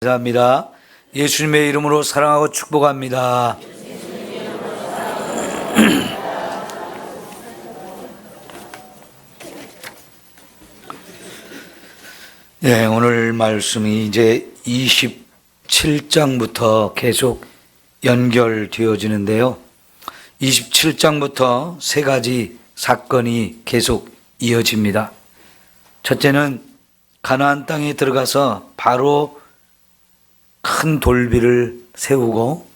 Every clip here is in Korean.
감사합니다. 예수님의 이름으로 사랑하고 축복합니다. 네, 오늘 말씀이 이제 27장부터 계속 연결되어지는데요. 27장부터 세 가지 사건이 계속 이어집니다. 첫째는 가나안 땅에 들어가서 바로 큰 돌비를 세우고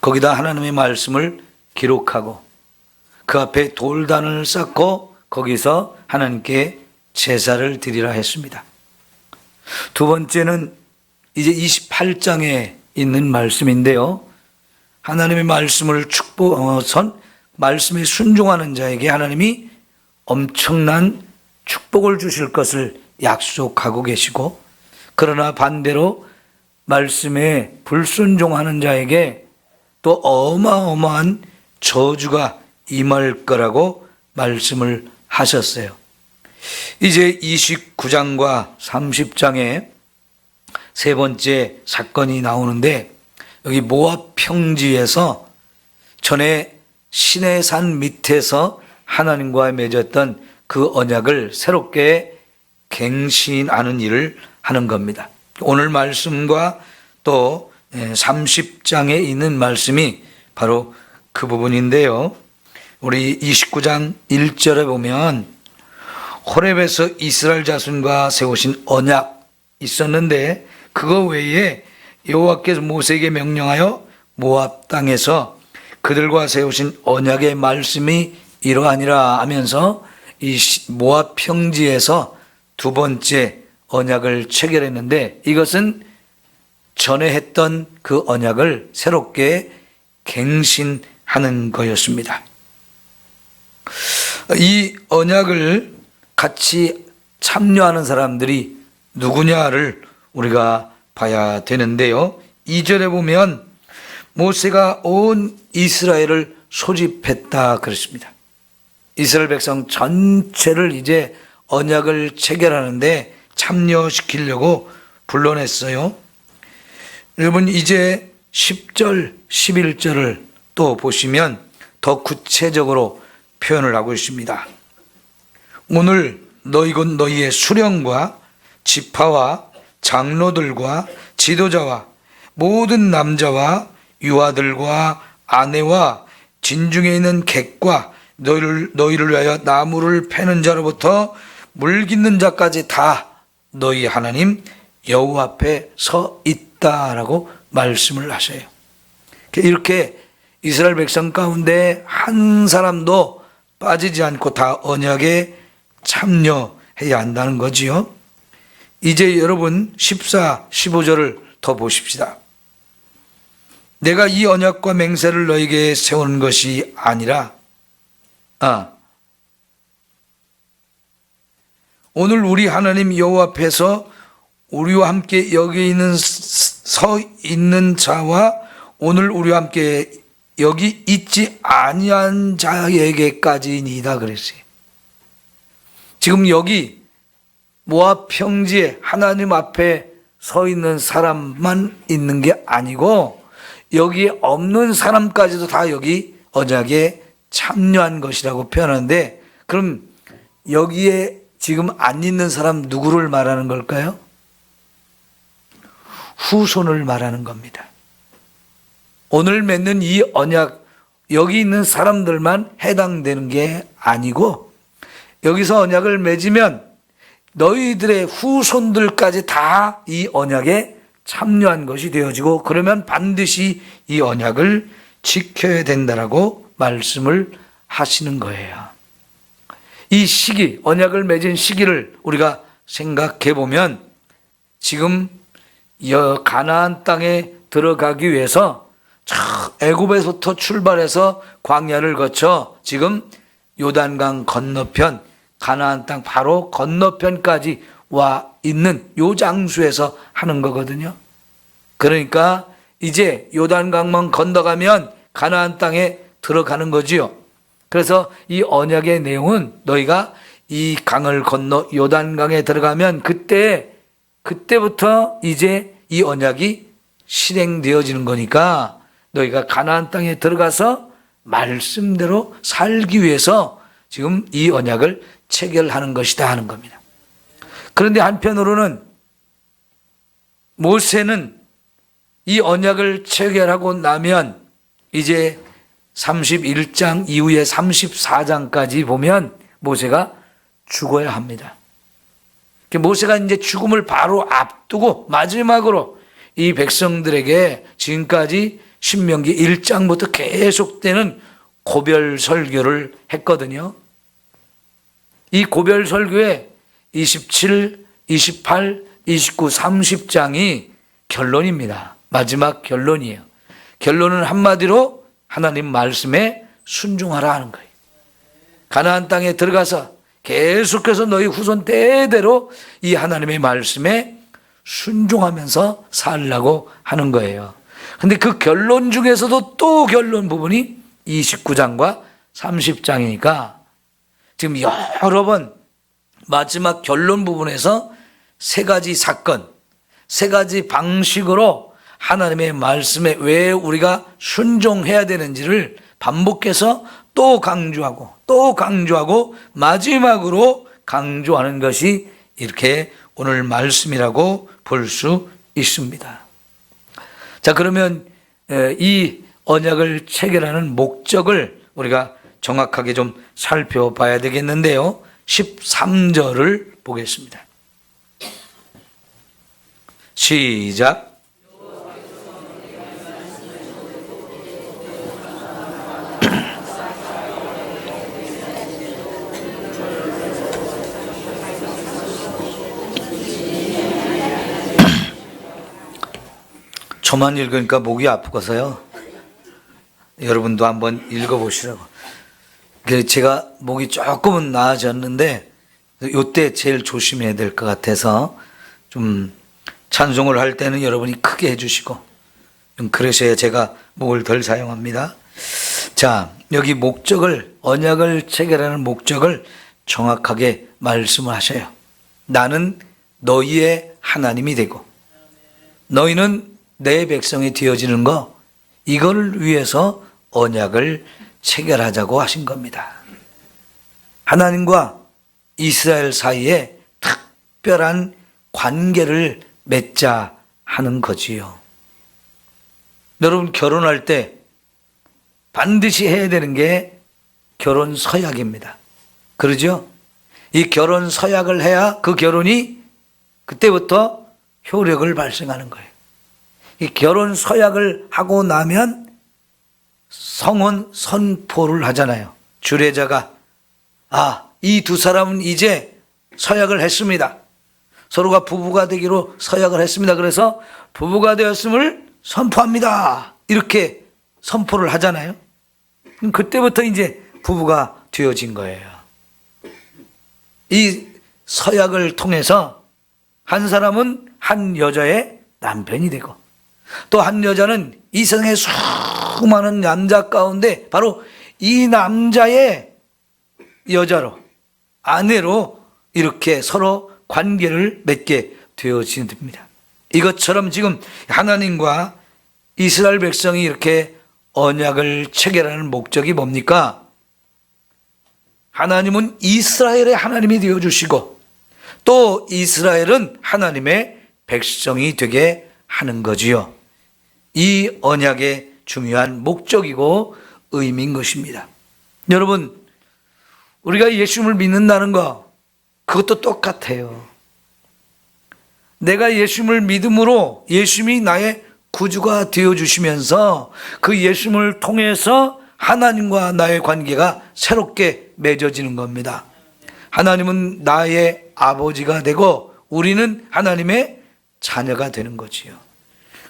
거기다 하나님의 말씀을 기록하고 그 앞에 돌단을 쌓고 거기서 하나님께 제사를 드리라 했습니다. 두 번째는 이제 28장에 있는 말씀인데요. 하나님의 말씀을 말씀에 순종하는 자에게 하나님이 엄청난 축복을 주실 것을 약속하고 계시고, 그러나 반대로 말씀에 불순종하는 자에게 또 어마어마한 저주가 임할 거라고 말씀을 하셨어요. 이제 29장과 30장에 세 번째 사건이 나오는데, 여기 모압 평지에서 전에 시내산 밑에서 하나님과 맺었던 그 언약을 새롭게 갱신하는 일을 하는 겁니다. 오늘 말씀과 또 30장에 있는 말씀이 바로 그 부분인데요. 우리 29장 1절에 보면 호렙에서 이스라엘 자손과 세우신 언약 있었는데, 그거 외에 여호와께서 모세에게 명령하여 모압 땅에서 그들과 세우신 언약의 말씀이 이러하니라 하면서 이 모압 평지에서 두 번째 언약을 체결했는데, 이것은 전에 했던 그 언약을 새롭게 갱신하는 거였습니다. 이 언약을 같이 참여하는 사람들이 누구냐를 우리가 봐야 되는데요. 2절에 보면 모세가 온 이스라엘을 소집했다 그랬습니다. 이스라엘 백성 전체를 이제 언약을 체결하는데 참여시키려고 불러냈어요. 여러분, 이제 10절, 11절을 또 보시면 더 구체적으로 표현을 하고 있습니다. 오늘 곧 너희의 수령과 지파와 장로들과 지도자와 모든 남자와 유아들과 아내와 진중에 있는 객과 너희를 위하여 나무를 패는 자로부터 물 깃는 자까지 다 너희 하나님 여호와 앞에 서 있다라고 말씀을 하셔요. 이렇게 이스라엘 백성 가운데 한 사람도 빠지지 않고 다 언약에 참여해야 한다는 거지요. 이제 여러분 14, 15절을 더 보십시다. 내가 이 언약과 맹세를 너에게 세우는 것이 아니라 오늘 우리 하나님 여호와 앞에서 우리와 함께 여기 서 있는 자와 오늘 우리와 함께 여기 있지 아니한 자에게까지이다 그랬어요. 지금 여기 모압 평지에 하나님 앞에 서 있는 사람만 있는 게 아니고 여기에 없는 사람까지도 다 여기 언약에 참여한 것이라고 표현하는데, 그럼 여기에 지금 안 있는 사람 누구를 말하는 걸까요? 후손을 말하는 겁니다. 오늘 맺는 이 언약, 여기 있는 사람들만 해당되는 게 아니고 여기서 언약을 맺으면 너희들의 후손들까지 다 이 언약에 참여한 것이 되어지고, 그러면 반드시 이 언약을 지켜야 된다라고 말씀을 하시는 거예요. 이 시기, 언약을 맺은 시기를 우리가 생각해 보면 지금 가나안 땅에 들어가기 위해서 애굽에서부터 출발해서 광야를 거쳐 지금 요단강 건너편 가나안 땅 바로 건너편까지 와 있는 요 장소에서 하는 거거든요. 그러니까 이제 요단강만 건너가면 가나안 땅에 들어가는 거지요. 그래서 이 언약의 내용은 너희가 이 강을 건너 요단강에 들어가면 그때부터 이제 이 언약이 실행되어지는 거니까 너희가 가나안 땅에 들어가서 말씀대로 살기 위해서 지금 이 언약을 체결하는 것이다 하는 겁니다. 그런데 한편으로는 모세는 이 언약을 체결하고 나면 이제 31장 이후에 34장까지 보면 모세가 죽어야 합니다. 모세가 이제 죽음을 바로 앞두고 마지막으로 이 백성들에게 지금까지 신명기 1장부터 계속되는 고별 설교를 했거든요. 이 고별 설교에 27, 28, 29, 30장이 결론입니다. 마지막 결론이에요. 결론은 한마디로 하나님 말씀에 순종하라 하는 거예요. 가나안 땅에 들어가서 계속해서 너희 후손 대대로 이 하나님의 말씀에 순종하면서 살라고 하는 거예요. 근데 그 결론 중에서도 또 결론 부분이 29장과 30장이니까 지금 여러 번 마지막 결론 부분에서 세 가지 사건, 세 가지 방식으로 하나님의 말씀에 왜 우리가 순종해야 되는지를 반복해서 또 강조하고 마지막으로 강조하는 것이 이렇게 오늘 말씀이라고 볼 수 있습니다. 자, 그러면 이 언약을 체결하는 목적을 우리가 정확하게 좀 살펴봐야 되겠는데요. 13절을 보겠습니다. 시작. 저만 읽으니까 목이 아프고서요. 여러분도 한번 읽어보시라고. 제가 목이 조금은 나아졌는데 이때 제일 조심해야 될 것 같아서 좀 찬송을 할 때는 여러분이 크게 해주시고 좀 그러셔야 제가 목을 덜 사용합니다. 자, 여기 목적을, 언약을 체결하는 목적을 정확하게 말씀을 하셔요. 나는 너희의 하나님이 되고 너희는 내 백성이 되어지는 거, 이걸 위해서 언약을 체결하자고 하신 겁니다. 하나님과 이스라엘 사이에 특별한 관계를 맺자 하는 거지요. 여러분, 결혼할 때 반드시 해야 되는 게 결혼 서약입니다. 그러죠? 이 결혼 서약을 해야 그 결혼이 그때부터 효력을 발생하는 거예요. 이 결혼 서약을 하고 나면 성혼 선포를 하잖아요. 주례자가 이 두 사람은 이제 서약을 했습니다. 서로가 부부가 되기로 서약을 했습니다. 그래서 부부가 되었음을 선포합니다. 이렇게 선포를 하잖아요. 그럼 그때부터 이제 부부가 되어진 거예요. 이 서약을 통해서 한 사람은 한 여자의 남편이 되고 또 한 여자는 이 세상의 수많은 남자 가운데 바로 이 남자의 여자로, 아내로 이렇게 서로 관계를 맺게 되어집니다. 이것처럼 지금 하나님과 이스라엘 백성이 이렇게 언약을 체결하는 목적이 뭡니까? 하나님은 이스라엘의 하나님이 되어주시고 또 이스라엘은 하나님의 백성이 되게 하는 거지요. 이 언약의 중요한 목적이고 의미인 것입니다. 여러분, 우리가 예수님을 믿는다는 거, 그것도 똑같아요. 내가 예수님을 믿음으로 예수님이 나의 구주가 되어주시면서 그 예수님을 통해서 하나님과 나의 관계가 새롭게 맺어지는 겁니다. 하나님은 나의 아버지가 되고 우리는 하나님의 자녀가 되는 거지요.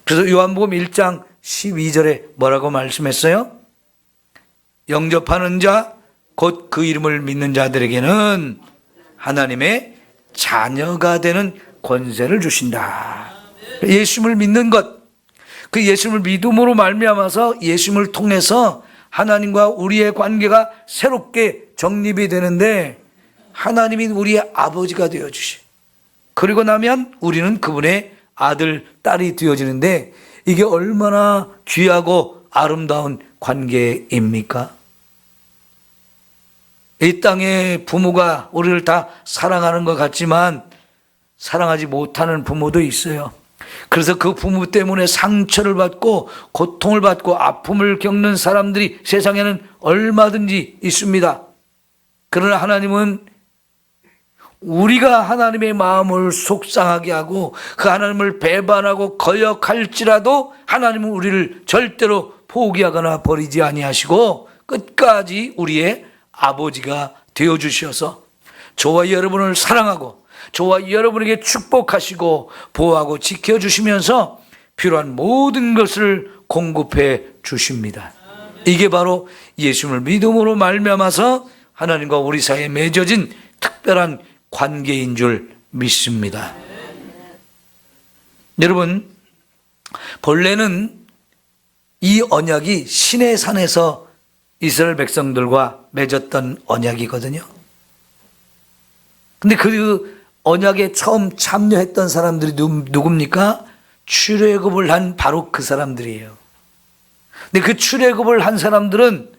그래서 요한복음 1장 12절에 뭐라고 말씀했어요? 영접하는 자, 곧 그 이름을 믿는 자들에게는 하나님의 자녀가 되는 권세를 주신다. 예수님을 믿는 것, 그 예수님을 믿음으로 말미암아서 예수님을 통해서 하나님과 우리의 관계가 새롭게 정립이 되는데 하나님이 우리의 아버지가 되어주시. 그리고 나면 우리는 그분의 아들, 딸이 되어지는데 이게 얼마나 귀하고 아름다운 관계입니까? 이 땅에 부모가 우리를 다 사랑하는 것 같지만 사랑하지 못하는 부모도 있어요. 그래서 그 부모 때문에 상처를 받고 고통을 받고 아픔을 겪는 사람들이 세상에는 얼마든지 있습니다. 그러나 하나님은 우리가 하나님의 마음을 속상하게 하고 그 하나님을 배반하고 거역할지라도 하나님은 우리를 절대로 포기하거나 버리지 아니하시고 끝까지 우리의 아버지가 되어주셔서 저와 여러분을 사랑하고 저와 여러분에게 축복하시고 보호하고 지켜주시면서 필요한 모든 것을 공급해 주십니다. 이게 바로 예수님을 믿음으로 말미암아서 하나님과 우리 사이에 맺어진 특별한 관계인 줄 믿습니다. 여러분, 본래는 이 언약이 시내 산에서 이스라엘 백성들과 맺었던 언약이거든요. 근데 그 언약에 처음 참여했던 사람들이 누굽니까? 출애굽을 한 바로 그 사람들이에요. 근데 그 출애굽을 한 사람들은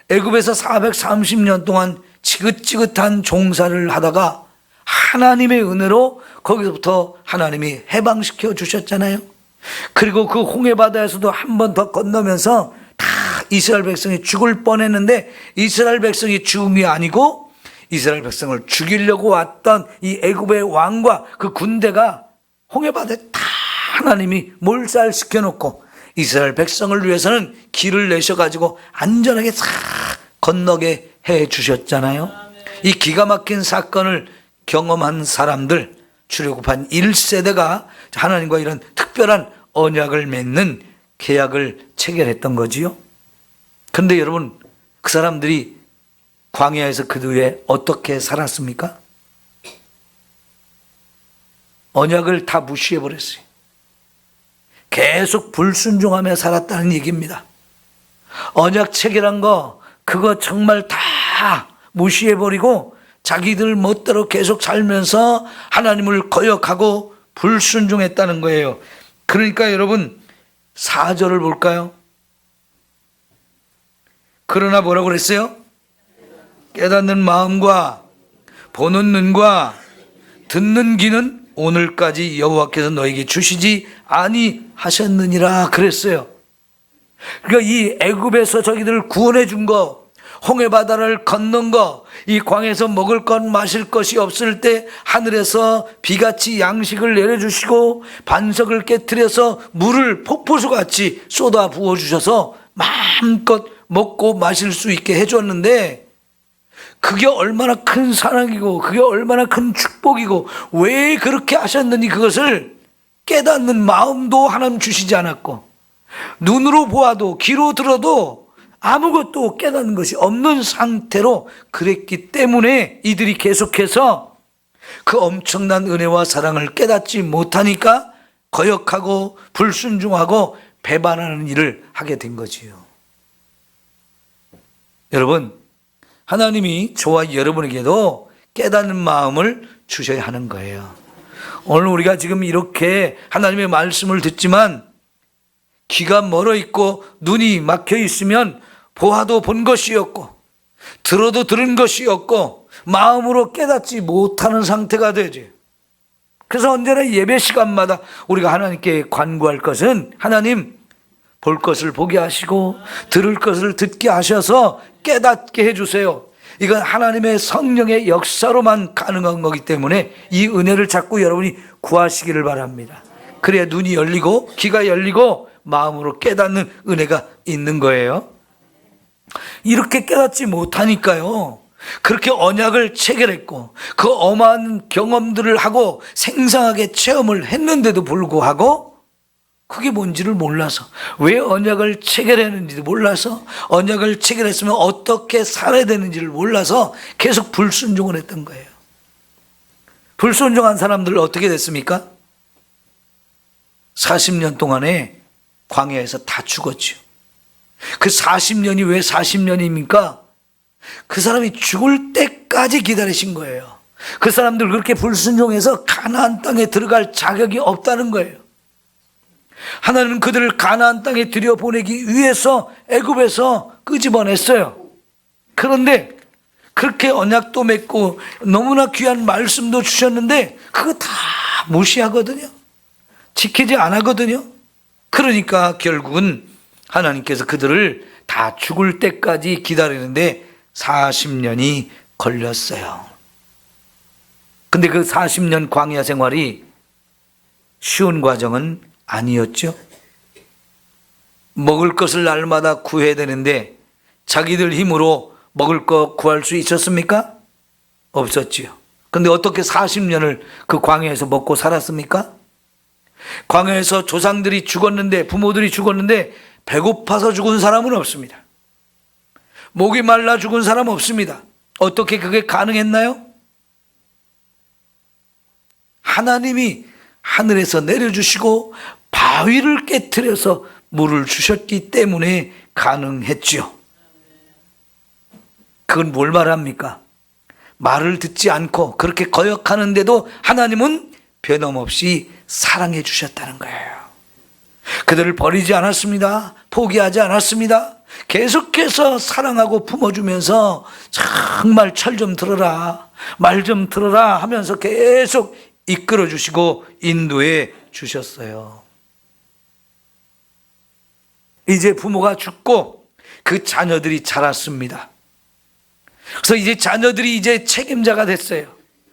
애굽에서 430년 동안 지긋지긋한 종사를 하다가 하나님의 은혜로 거기서부터 하나님이 해방시켜 주셨잖아요. 그리고 그 홍해바다에서도 한 번 더 건너면서 다 이스라엘 백성이 죽을 뻔했는데 이스라엘 백성이 죽음이 아니고 이스라엘 백성을 죽이려고 왔던 이 애굽의 왕과 그 군대가 홍해바다에 다 하나님이 몰살시켜 놓고 이스라엘 백성을 위해서는 길을 내셔가지고 안전하게 싹 건너게 해 주셨잖아요. 이 기가 막힌 사건을 경험한 사람들, 출애굽한 1세대가 하나님과 이런 특별한 언약을 맺는 계약을 체결했던 거지요. 그런데 여러분, 그 사람들이 광야에서 그 뒤에 어떻게 살았습니까? 언약을 다 무시해버렸어요. 계속 불순종하며 살았다는 얘기입니다. 언약 체결한 거 그거 정말 다 무시해버리고 자기들 멋대로 계속 살면서 하나님을 거역하고 불순종했다는 거예요. 그러니까 여러분 4절을 볼까요? 그러나 뭐라고 그랬어요? 깨닫는 마음과 보는 눈과 듣는 귀는 오늘까지 여호와께서 너에게 주시지 아니하셨느니라 그랬어요. 그러니까 이 애굽에서 저기들을 구원해 준 거, 홍해바다를 건넌 거, 이 광에서 먹을 것 마실 것이 없을 때 하늘에서 비같이 양식을 내려주시고 반석을 깨트려서 물을 폭포수같이 쏟아 부어주셔서 마음껏 먹고 마실 수 있게 해줬는데 그게 얼마나 큰 사랑이고 그게 얼마나 큰 축복이고 왜 그렇게 하셨느니 그것을 깨닫는 마음도 하나님 주시지 않았고 눈으로 보아도 귀로 들어도 아무것도 깨닫는 것이 없는 상태로 그랬기 때문에 이들이 계속해서 그 엄청난 은혜와 사랑을 깨닫지 못하니까 거역하고 불순종하고 배반하는 일을 하게 된 거지요. 여러분, 하나님이 저와 여러분에게도 깨닫는 마음을 주셔야 하는 거예요. 오늘 우리가 지금 이렇게 하나님의 말씀을 듣지만 귀가 멀어 있고 눈이 막혀 있으면 보아도 본 것이 없고 들어도 들은 것이 없고 마음으로 깨닫지 못하는 상태가 되지. 그래서 언제나 예배 시간마다 우리가 하나님께 간구할 것은 하나님 볼 것을 보게 하시고 들을 것을 듣게 하셔서 깨닫게 해주세요. 이건 하나님의 성령의 역사로만 가능한 거기 때문에 이 은혜를 자꾸 여러분이 구하시기를 바랍니다. 그래야 눈이 열리고 귀가 열리고 마음으로 깨닫는 은혜가 있는 거예요. 이렇게 깨닫지 못하니까요, 그렇게 언약을 체결했고 그 어마한 경험들을 하고 생생하게 체험을 했는데도 불구하고 그게 뭔지를 몰라서, 왜 언약을 체결했는지도 몰라서, 언약을 체결했으면 어떻게 살아야 되는지를 몰라서 계속 불순종을 했던 거예요. 불순종한 사람들은 어떻게 됐습니까? 40년 동안에 광야에서 다 죽었죠. 그 40년이 왜 40년입니까? 그 사람이 죽을 때까지 기다리신 거예요. 그 사람들 그렇게 불순종해서 가나안 땅에 들어갈 자격이 없다는 거예요. 하나님은 그들을 가나안 땅에 들여보내기 위해서 애굽에서 끄집어냈어요. 그런데 그렇게 언약도 맺고 너무나 귀한 말씀도 주셨는데 그거 다 무시하거든요. 지키지 않았거든요. 그러니까 결국은 하나님께서 그들을 다 죽을 때까지 기다리는데 40년이 걸렸어요. 근데 그 40년 광야 생활이 쉬운 과정은 아니었죠. 먹을 것을 날마다 구해야 되는데 자기들 힘으로 먹을 거 구할 수 있었습니까? 없었지요. 근데 어떻게 40년을 그 광야에서 먹고 살았습니까? 광야에서 조상들이 죽었는데, 부모들이 죽었는데 배고파서 죽은 사람은 없습니다. 목이 말라 죽은 사람 없습니다. 어떻게 그게 가능했나요? 하나님이 하늘에서 내려주시고 바위를 깨트려서 물을 주셨기 때문에 가능했지요. 그건 뭘 말합니까? 말을 듣지 않고 그렇게 거역하는데도 하나님은 변함없이 사랑해 주셨다는 거예요. 그들을 버리지 않았습니다. 포기하지 않았습니다. 계속해서 사랑하고 품어주면서 정말 철 좀 들어라, 말 좀 들어라 하면서 계속 이끌어 주시고 인도해 주셨어요. 이제 부모가 죽고 그 자녀들이 자랐습니다. 그래서 이제 자녀들이 이제 책임자가 됐어요.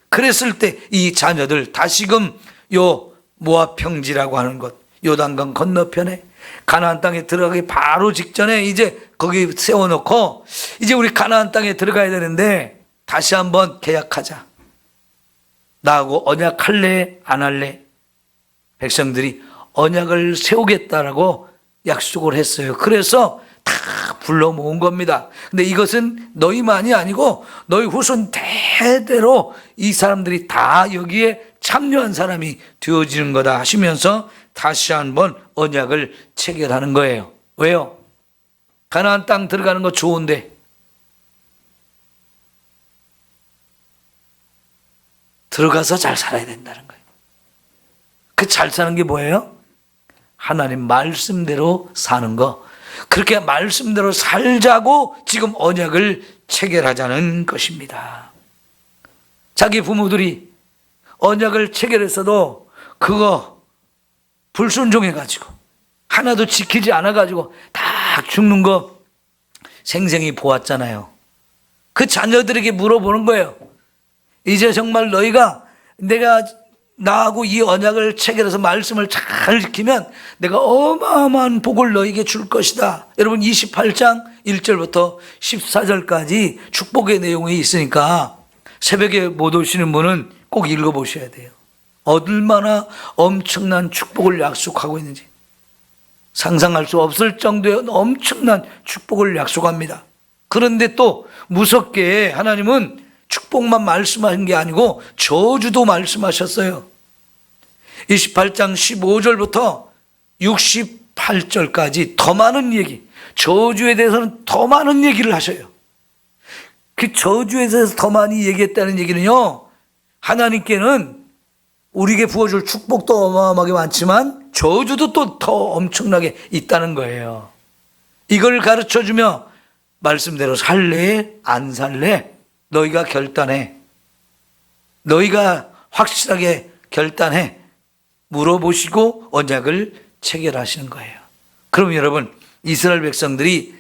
그랬을 때 이 자녀들 다시금 요 모압 평지라고 하는 곳, 요단강 건너편에 가나안 땅에 들어가기 바로 직전에 이제 거기 세워놓고 이제 우리 가나안 땅에 들어가야 되는데 다시 한번 계약하자. 나하고 언약할래 안 할래? 백성들이 언약을 세우겠다라고 약속을 했어요. 그래서 다 불러 모은 겁니다. 근데 이것은 너희만이 아니고 너희 후손 대대로 이 사람들이 다 여기에 참여한 사람이 되어지는 거다 하시면서 다시 한번 언약을 체결하는 거예요. 왜요? 가나안 땅 들어가는 거 좋은데 들어가서 잘 살아야 된다는 거예요. 그 잘 사는 게 뭐예요? 하나님 말씀대로 사는 거. 그렇게 말씀대로 살자고 지금 언약을 체결하자는 것입니다. 자기 부모들이 언약을 체결했어도 그거 불순종해가지고 하나도 지키지 않아가지고 다 죽는 거 생생히 보았잖아요. 그 자녀들에게 물어보는 거예요. 이제 정말 너희가 내가 나하고 이 언약을 체결해서 말씀을 잘 지키면 내가 어마어마한 복을 너희에게 줄 것이다. 여러분 28장 1절부터 14절까지 축복의 내용이 있으니까 새벽에 못 오시는 분은 꼭 읽어보셔야 돼요. 얼마나 엄청난 축복을 약속하고 있는지 상상할 수 없을 정도의 엄청난 축복을 약속합니다. 그런데 또 무섭게 하나님은 축복만 말씀하신 게 아니고 저주도 말씀하셨어요. 28장 15절부터 68절까지 더 많은 얘기, 저주에 대해서는 더 많은 얘기를 하셔요. 그 저주에 대해서 더 많이 얘기했다는 얘기는요, 하나님께는 우리에게 부어줄 축복도 어마어마하게 많지만 저주도 또 더 엄청나게 있다는 거예요. 이걸 가르쳐주며 말씀대로 살래 안 살래 너희가 결단해. 너희가 확실하게 결단해. 물어보시고 언약을 체결하시는 거예요. 그럼 여러분, 이스라엘 백성들이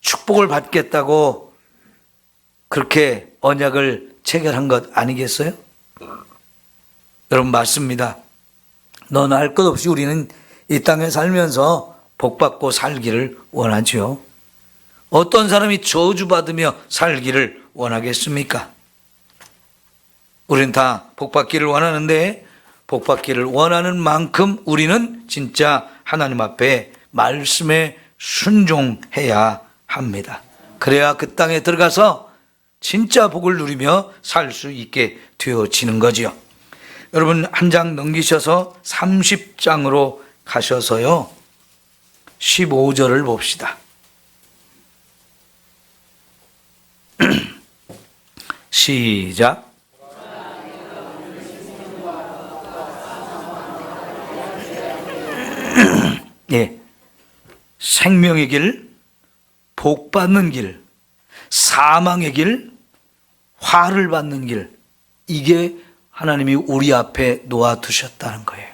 축복을 받겠다고 그렇게 언약을 체결한 것 아니겠어요? 여러분 맞습니다. 너나 할 것 없이 우리는 이 땅에 살면서 복받고 살기를 원하죠. 어떤 사람이 저주받으며 살기를 원하겠습니까? 우리는 다 복받기를 원하는데 복받기를 원하는 만큼 우리는 진짜 하나님 앞에 말씀에 순종해야 합니다. 그래야 그 땅에 들어가서 진짜 복을 누리며 살 수 있게 되어지는 거지요. 여러분 한 장 넘기셔서 30장으로 가셔서요 15절을 봅시다. 시작. 예, 생명의 길, 복 받는 길, 사망의 길, 화를 받는 길, 이게 하나님이 우리 앞에 놓아두셨다는 거예요.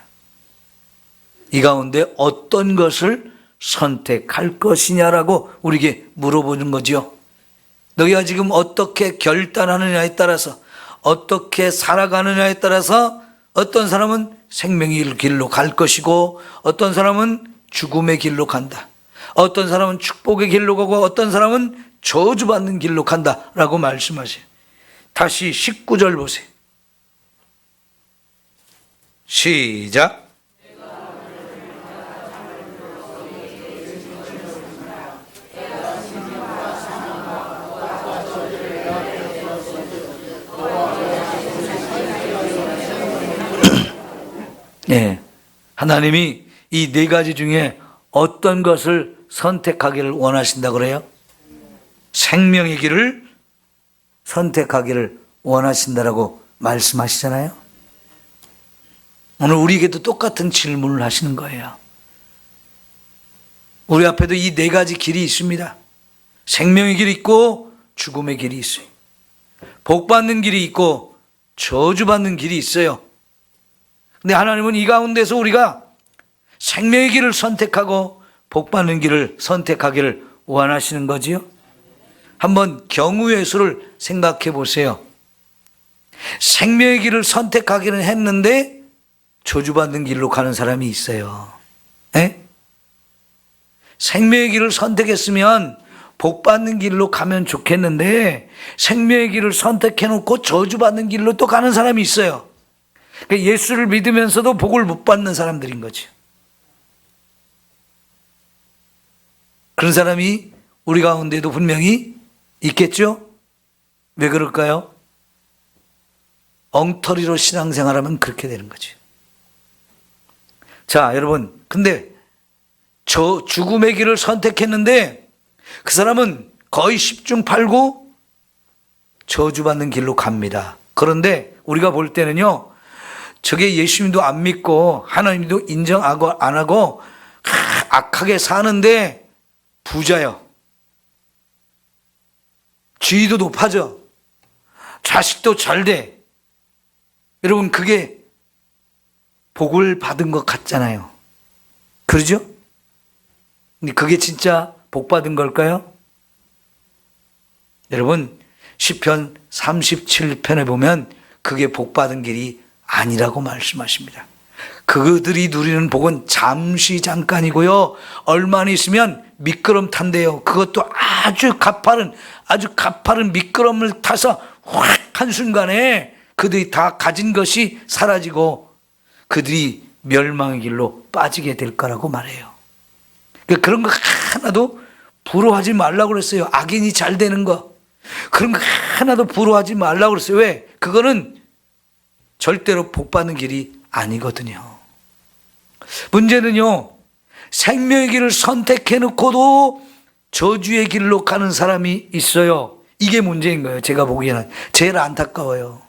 이 가운데 어떤 것을 선택할 것이냐라고 우리에게 물어보는 거지요. 너희가 지금 어떻게 결단하느냐에 따라서, 어떻게 살아가느냐에 따라서 어떤 사람은 생명의 길로 갈 것이고 어떤 사람은 죽음의 길로 간다. 어떤 사람은 축복의 길로 가고 어떤 사람은 저주받는 길로 간다라고 말씀하세요. 다시 19절 보세요. 시작. 예, 하나님이 이 네 가지 중에 어떤 것을 선택하기를 원하신다 그래요? 생명의 길을 선택하기를 원하신다라고 말씀하시잖아요. 오늘 우리에게도 똑같은 질문을 하시는 거예요. 우리 앞에도 이 네 가지 길이 있습니다. 생명의 길이 있고 죽음의 길이 있어요. 복받는 길이 있고 저주받는 길이 있어요. 근데 하나님은 이 가운데서 우리가 생명의 길을 선택하고 복받는 길을 선택하기를 원하시는 거지요. 한번 경우의 수를 생각해 보세요. 생명의 길을 선택하기는 했는데 저주받는 길로 가는 사람이 있어요. 에? 생명의 길을 선택했으면 복받는 길로 가면 좋겠는데 생명의 길을 선택해 놓고 저주받는 길로 또 가는 사람이 있어요. 그러니까 예수를 믿으면서도 복을 못 받는 사람들인 거죠. 그런 사람이 우리 가운데도 분명히 있겠죠? 왜 그럴까요? 엉터리로 신앙생활하면 그렇게 되는 거죠. 자, 여러분, 근데 저 죽음의 길을 선택했는데 그 사람은 거의 10중 8구 저주받는 길로 갑니다. 그런데 우리가 볼 때는요, 저게 예수님도 안 믿고 하나님도 인정하고 안 하고 악하게 사는데 부자요. 지위도 높아져. 자식도 잘 돼. 여러분, 그게 복을 받은 것 같잖아요. 그러죠? 근데 그게 진짜 복 받은 걸까요? 여러분, 시편 37편에 보면 그게 복 받은 길이 아니라고 말씀하십니다. 그들이 누리는 복은 잠시 잠깐이고요, 얼마나 있으면 미끄럼 탄대요. 그것도 아주 가파른 미끄럼을 타서 확 한순간에 그들이 다 가진 것이 사라지고 그들이 멸망의 길로 빠지게 될 거라고 말해요. 그런 거 하나도 부러워하지 말라고 그랬어요. 악인이 잘 되는 거, 그런 거 하나도 부러워하지 말라고 그랬어요. 왜? 그거는 절대로 복 받는 길이 아니거든요. 문제는요, 생명의 길을 선택해 놓고도 저주의 길로 가는 사람이 있어요. 이게 문제인 거예요. 제가 보기에는 제일 안타까워요.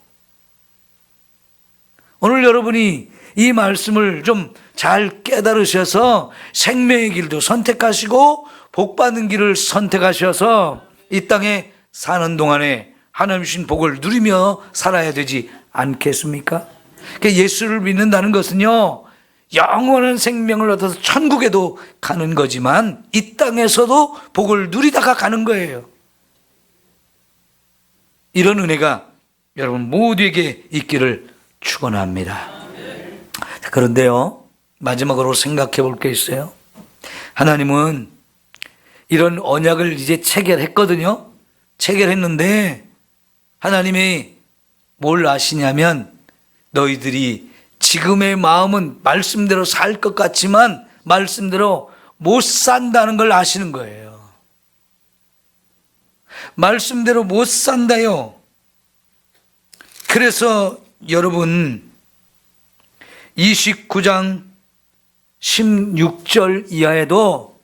오늘 여러분이 이 말씀을 좀 잘 깨달으셔서 생명의 길도 선택하시고 복 받는 길을 선택하셔서 이 땅에 사는 동안에 하나님 주신 복을 누리며 살아야 되지 않겠습니까? 그러니까 예수를 믿는다는 것은요, 영원한 생명을 얻어서 천국에도 가는 거지만 이 땅에서도 복을 누리다가 가는 거예요. 이런 은혜가 여러분 모두에게 있기를 축원합니다. 그런데요, 마지막으로 생각해 볼 게 있어요. 하나님은 이런 언약을 이제 체결했거든요. 체결했는데 하나님이 뭘 아시냐면 너희들이 지금의 마음은 말씀대로 살 것 같지만 말씀대로 못 산다는 걸 아시는 거예요. 말씀대로 못 산다요. 그래서 여러분 29장 16절 이하에도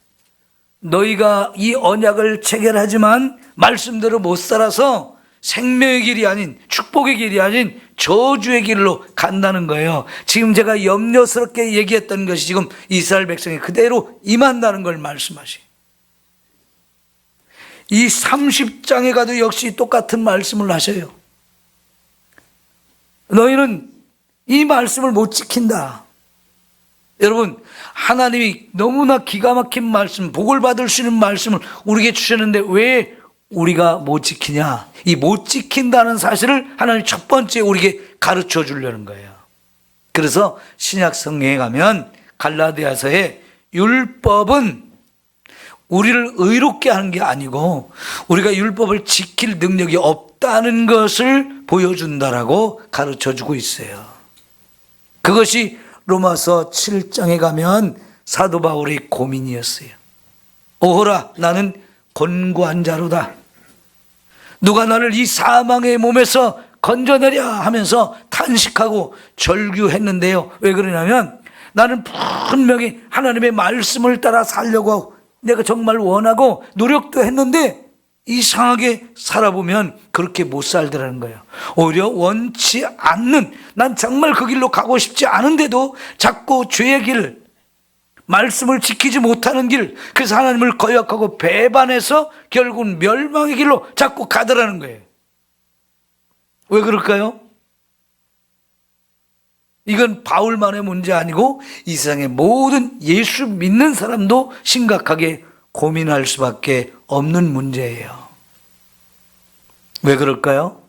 너희가 이 언약을 체결하지만 말씀대로 못 살아서 생명의 길이 아닌, 축복의 길이 아닌 저주의 길로 간다는 거예요. 지금 제가 염려스럽게 얘기했던 것이 지금 이스라엘 백성이 그대로 임한다는 걸 말씀하시죠. 이 30장에 가도 역시 똑같은 말씀을 하셔요. 너희는 이 말씀을 못 지킨다. 여러분, 하나님이 너무나 기가 막힌 말씀, 복을 받을 수 있는 말씀을 우리에게 주셨는데 왜 우리가 못 지키냐? 이 못 지킨다는 사실을 하나님 첫 번째 우리에게 가르쳐 주려는 거예요. 그래서 신약 성경에 가면 갈라디아서에 율법은 우리를 의롭게 하는 게 아니고 우리가 율법을 지킬 능력이 없다는 것을 보여준다라고 가르쳐 주고 있어요. 그것이 로마서 7장에 가면 사도 바울의 고민이었어요. 오호라, 나는 곤고한 자로다. 누가 나를 이 사망의 몸에서 건져내랴 하면서 탄식하고 절규했는데요. 왜 그러냐면 나는 분명히 하나님의 말씀을 따라 살려고 하고 내가 정말 원하고 노력도 했는데 이상하게 살아보면 그렇게 못 살더라는 거예요. 오히려 원치 않는, 난 정말 그 길로 가고 싶지 않은데도 자꾸 죄의 길, 말씀을 지키지 못하는 길, 그래서 하나님을 거역하고 배반해서 결국은 멸망의 길로 자꾸 가더라는 거예요. 왜 그럴까요? 이건 바울만의 문제 아니고 이 세상의 모든 예수 믿는 사람도 심각하게 고민할 수밖에 없는 문제예요. 왜 그럴까요?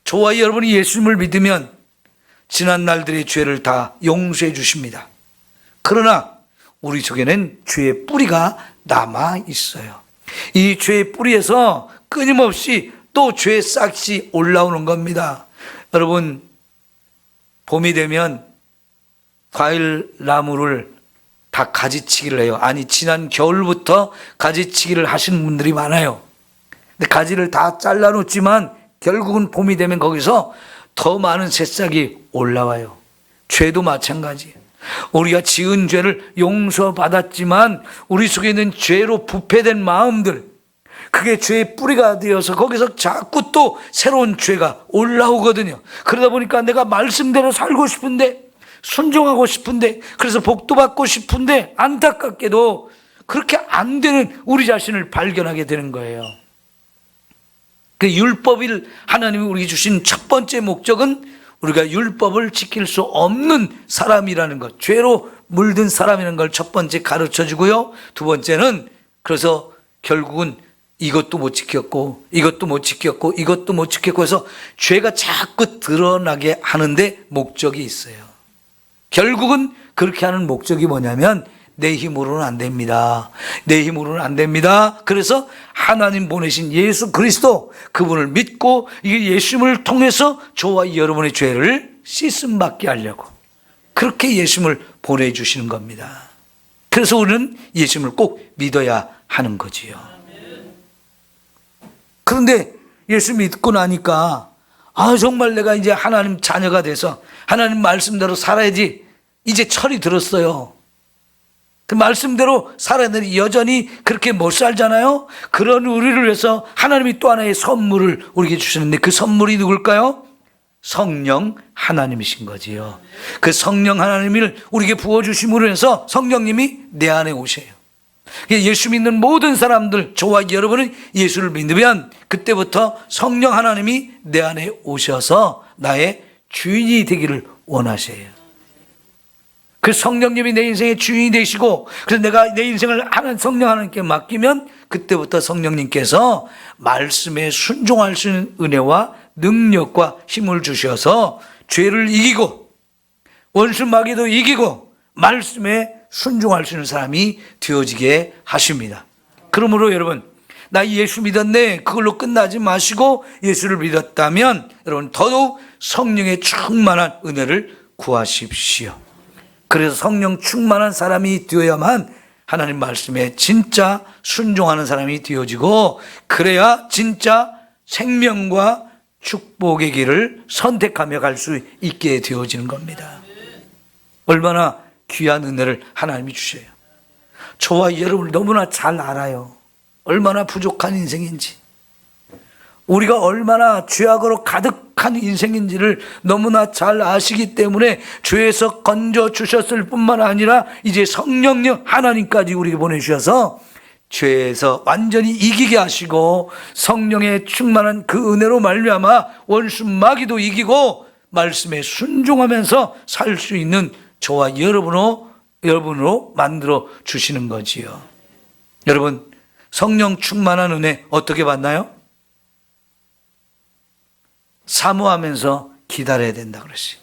저와 여러분이 예수님을 믿으면 지난 날들의 죄를 다 용서해 주십니다. 그러나 우리 속에는 죄의 뿌리가 남아 있어요. 이 죄의 뿌리에서 끊임없이 또 죄의 싹이 올라오는 겁니다. 여러분, 봄이 되면 과일 나무를 다 가지치기를 해요. 아니, 지난 겨울부터 가지치기를 하시는 분들이 많아요. 근데 가지를 다 잘라놓지만 결국은 봄이 되면 거기서 더 많은 새싹이 올라와요. 죄도 마찬가지예요. 우리가 지은 죄를 용서받았지만 우리 속에 있는 죄로 부패된 마음들, 그게 죄의 뿌리가 되어서 거기서 자꾸 또 새로운 죄가 올라오거든요. 그러다 보니까 내가 말씀대로 살고 싶은데, 순종하고 싶은데, 그래서 복도 받고 싶은데 안타깝게도 그렇게 안 되는 우리 자신을 발견하게 되는 거예요. 그 율법을 하나님이 우리에게 주신 첫 번째 목적은 우리가 율법을 지킬 수 없는 사람이라는 것, 죄로 물든 사람이라는 걸 첫 번째 가르쳐 주고요. 두 번째는 그래서 결국은 이것도 못 지켰고 이것도 못 지켰고 이것도 못 지켰고 해서 죄가 자꾸 드러나게 하는데 목적이 있어요. 결국은 그렇게 하는 목적이 뭐냐면 내 힘으로는 안 됩니다. 내 힘으로는 안 됩니다. 그래서 하나님 보내신 예수 그리스도, 그분을 믿고 이 예수님을 통해서 저와 여러분의 죄를 씻음 받게 하려고 그렇게 예수님을 보내주시는 겁니다. 그래서 우리는 예수님을 꼭 믿어야 하는 거지요. 그런데 예수 믿고 나니까 정말 내가 이제 하나님 자녀가 돼서 하나님 말씀대로 살아야지, 이제 철이 들었어요. 그 말씀대로 살아야 되는데 여전히 그렇게 못 살잖아요. 그런 우리를 위해서 하나님이 또 하나의 선물을 우리에게 주시는데 그 선물이 누굴까요? 성령 하나님이신 거지요. 그 성령 하나님을 우리에게 부어주심으로 해서 성령님이 내 안에 오셔요. 예수 믿는 모든 사람들, 저와 여러분은 예수를 믿으면 그때부터 성령 하나님이 내 안에 오셔서 나의 주인이 되기를 원하셔요. 그 성령님이 내 인생의 주인이 되시고, 그래서 내가 내 인생을 성령 하나님께 맡기면 그때부터 성령님께서 말씀에 순종할 수 있는 은혜와 능력과 힘을 주셔서 죄를 이기고 원수 마귀도 이기고 말씀에 순종할 수 있는 사람이 되어지게 하십니다. 그러므로 여러분, 나 예수 믿었네, 그걸로 끝나지 마시고 예수를 믿었다면 여러분 더더욱 성령의 충만한 은혜를 구하십시오. 그래서 성령 충만한 사람이 되어야만 하나님 말씀에 진짜 순종하는 사람이 되어지고, 그래야 진짜 생명과 축복의 길을 선택하며 갈 수 있게 되어지는 겁니다. 얼마나 귀한 은혜를 하나님이 주셔요. 저와 여러분을 너무나 잘 알아요. 얼마나 부족한 인생인지, 우리가 얼마나 죄악으로 가득한 인생인지를 너무나 잘 아시기 때문에 죄에서 건져 주셨을 뿐만 아니라 이제 성령님 하나님까지 우리에게 보내주셔서 죄에서 완전히 이기게 하시고 성령의 충만한 그 은혜로 말미암아 원수 마귀도 이기고 말씀에 순종하면서 살 수 있는 저와 여러분으로 만들어 주시는 거지요. 여러분, 성령 충만한 은혜 어떻게 받나요? 사모하면서 기다려야 된다 그러시.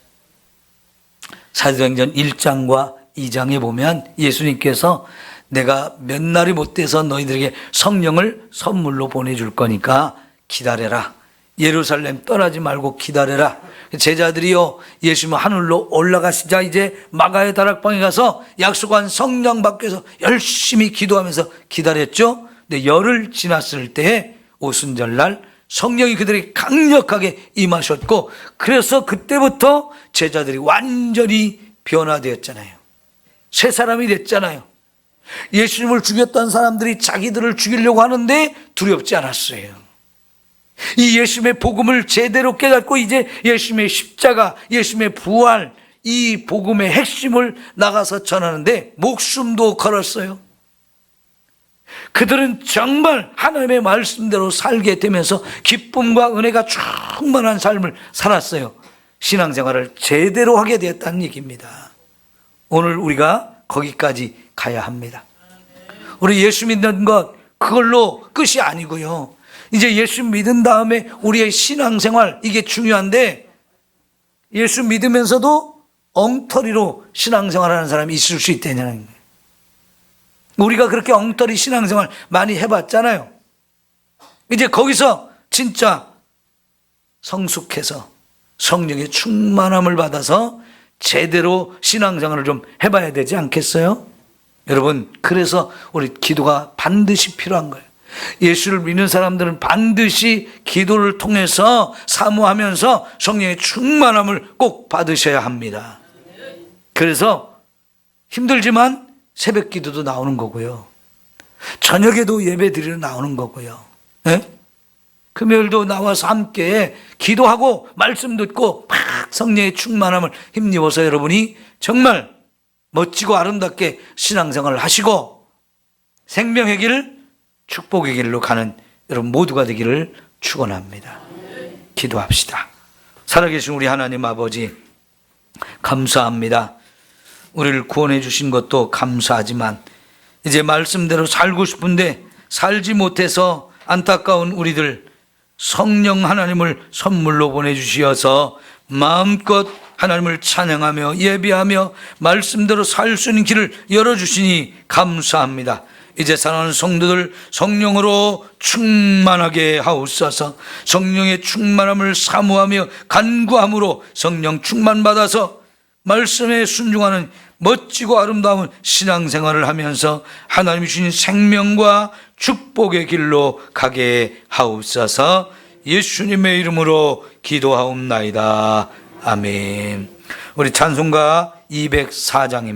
사도행전 1장과 2장에 보면 예수님께서 내가 몇 날이 못 돼서 너희들에게 성령을 선물로 보내줄 거니까 기다려라. 예루살렘 떠나지 말고 기다려라. 제자들이요, 예수님 하늘로 올라가시자 이제 마가의 다락방에 가서 약속한 성령 받기 위해서 열심히 기도하면서 기다렸죠. 근데 열흘 지났을 때 오순절날 성령이 그들에게 강력하게 임하셨고, 그래서 그때부터 제자들이 완전히 변화되었잖아요. 새 사람이 됐잖아요. 예수님을 죽였던 사람들이 자기들을 죽이려고 하는데 두렵지 않았어요. 이 예수님의 복음을 제대로 깨닫고 이제 예수님의 십자가, 예수님의 부활, 이 복음의 핵심을 나가서 전하는데 목숨도 걸었어요. 그들은 정말 하나님의 말씀대로 살게 되면서 기쁨과 은혜가 충만한 삶을 살았어요. 신앙생활을 제대로 하게 되었다는 얘기입니다. 오늘 우리가 거기까지 가야 합니다. 우리 예수 믿는 것 그걸로 끝이 아니고요. 이제 예수 믿은 다음에 우리의 신앙생활 이게 중요한데, 예수 믿으면서도 엉터리로 신앙생활하는 사람이 있을 수 있다는 거예요. 우리가 그렇게 엉터리 신앙생활 많이 해봤잖아요. 이제 거기서 진짜 성숙해서 성령의 충만함을 받아서 제대로 신앙생활을 좀 해봐야 되지 않겠어요? 여러분, 그래서 우리 기도가 반드시 필요한 거예요. 예수를 믿는 사람들은 반드시 기도를 통해서 사모하면서 성령의 충만함을 꼭 받으셔야 합니다. 그래서 힘들지만 새벽 기도도 나오는 거고요. 저녁에도 예배 드리러 나오는 거고요. 네? 금요일도 나와서 함께 기도하고 말씀 듣고 막 성령의 충만함을 힘입어서 여러분이 정말 멋지고 아름답게 신앙생활을 하시고 생명의 길, 축복의 길로 가는 여러분 모두가 되기를 축원합니다. 기도합시다. 살아계신 우리 하나님 아버지, 감사합니다. 우리를 구원해 주신 것도 감사하지만 이제 말씀대로 살고 싶은데 살지 못해서 안타까운 우리들, 성령 하나님을 선물로 보내주시어서 마음껏 하나님을 찬양하며 예배하며 말씀대로 살 수 있는 길을 열어주시니 감사합니다. 이제 사랑하는 성도들 성령으로 충만하게 하옵소서. 성령의 충만함을 사모하며 간구함으로 성령 충만받아서 말씀에 순종하는 멋지고 아름다운 신앙생활을 하면서 하나님이 주신 생명과 축복의 길로 가게 하옵소서. 예수님의 이름으로 기도하옵나이다. 아멘. 우리 찬송가 204장입니다.